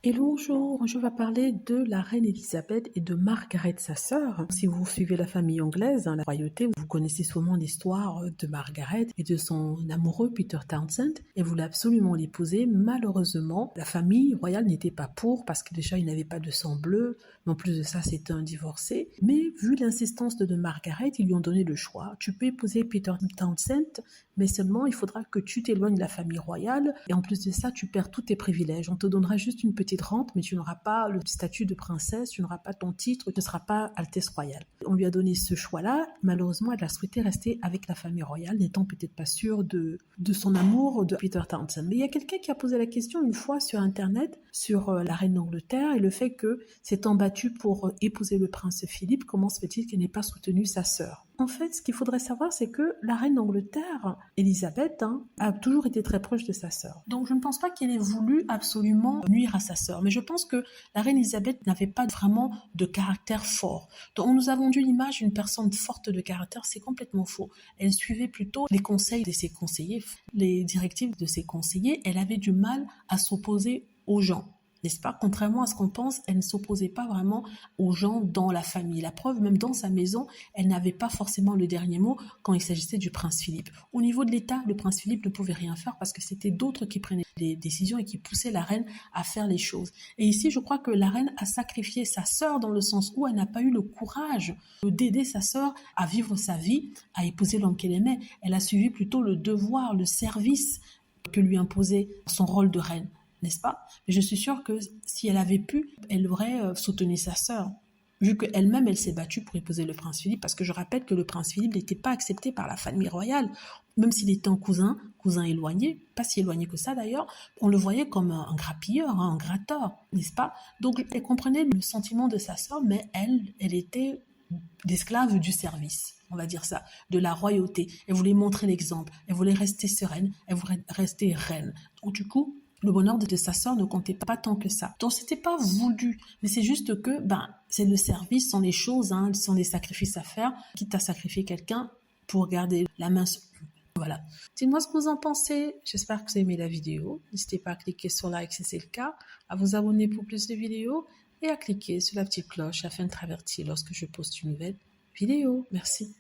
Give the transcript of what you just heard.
Hello, bonjour, je vais parler de la reine Elisabeth et de Margaret, sa sœur. Si vous suivez la famille anglaise, la royauté, vous connaissez sûrement l'histoire de Margaret et de son amoureux Peter Townsend, et voulait absolument l'épouser. Malheureusement, la famille royale n'était pas pour, parce que déjà il n'avait pas de sang bleu, mais en plus de ça c'était un divorcé. Mais vu l'insistance de Margaret, ils lui ont donné le choix. Tu peux épouser Peter Townsend, mais seulement il faudra que tu t'éloignes de la famille royale, et en plus de ça tu perds tous tes privilèges. On te donnera juste une petite rente, mais tu n'auras pas le statut de princesse, tu n'auras pas ton titre, tu ne seras pas Altesse royale. On lui a donné ce choix-là. Malheureusement, elle a souhaité rester avec la famille royale, n'étant peut-être pas sûre de son amour de Peter Townsend. Mais il y a quelqu'un qui a posé la question une fois sur Internet, sur la reine d'Angleterre, et le fait que s'étant battue pour épouser le prince Philippe, comment se fait-il qu'elle n'ait pas soutenu sa sœur? En fait, ce qu'il faudrait savoir, c'est que la reine d'Angleterre, Elisabeth, a toujours été très proche de sa sœur. Donc je ne pense pas qu'elle ait voulu absolument nuire à sa sœur, mais je pense que la reine Elisabeth n'avait pas vraiment de caractère fort. Donc on nous a vendu l'image d'une personne forte de caractère, c'est complètement faux. Elle suivait plutôt les conseils de ses conseillers, les directives de ses conseillers. Elle avait du mal à s'opposer aux gens. N'est-ce pas? Contrairement à ce qu'on pense, elle ne s'opposait pas vraiment aux gens dans la famille. La preuve, même dans sa maison, elle n'avait pas forcément le dernier mot quand il s'agissait du prince Philippe. Au niveau de l'État, le prince Philippe ne pouvait rien faire parce que c'était d'autres qui prenaient les décisions et qui poussaient la reine à faire les choses. Et ici, je crois que la reine a sacrifié sa sœur dans le sens où elle n'a pas eu le courage d'aider sa sœur à vivre sa vie, à épouser l'homme qu'elle aimait. Elle a suivi plutôt le devoir, le service que lui imposait son rôle de reine, n'est-ce pas? Mais je suis sûre que si elle avait pu, elle aurait soutenu sa sœur, vu qu'elle-même, elle s'est battue pour épouser le prince Philippe, parce que je rappelle que le prince Philippe n'était pas accepté par la famille royale, même s'il était un cousin éloigné, pas si éloigné que ça d'ailleurs, on le voyait comme un grappilleur, un gratteur, n'est-ce pas? Donc elle comprenait le sentiment de sa sœur, mais elle était l'esclave du service, on va dire ça, de la royauté. Elle voulait montrer l'exemple, elle voulait rester sereine, elle voulait rester reine. Donc du coup, le bonheur de sa sœur ne comptait pas tant que ça. Donc c'était pas voulu, mais c'est juste que c'est le service, sont les choses, sont les sacrifices à faire, quitte à sacrifier quelqu'un pour garder la main sur lui. Voilà. Dites-moi ce que vous en pensez. J'espère que vous avez aimé la vidéo. N'hésitez pas à cliquer sur like si c'est le cas, à vous abonner pour plus de vidéos et à cliquer sur la petite cloche afin de t'avertir lorsque je poste une nouvelle vidéo. Merci.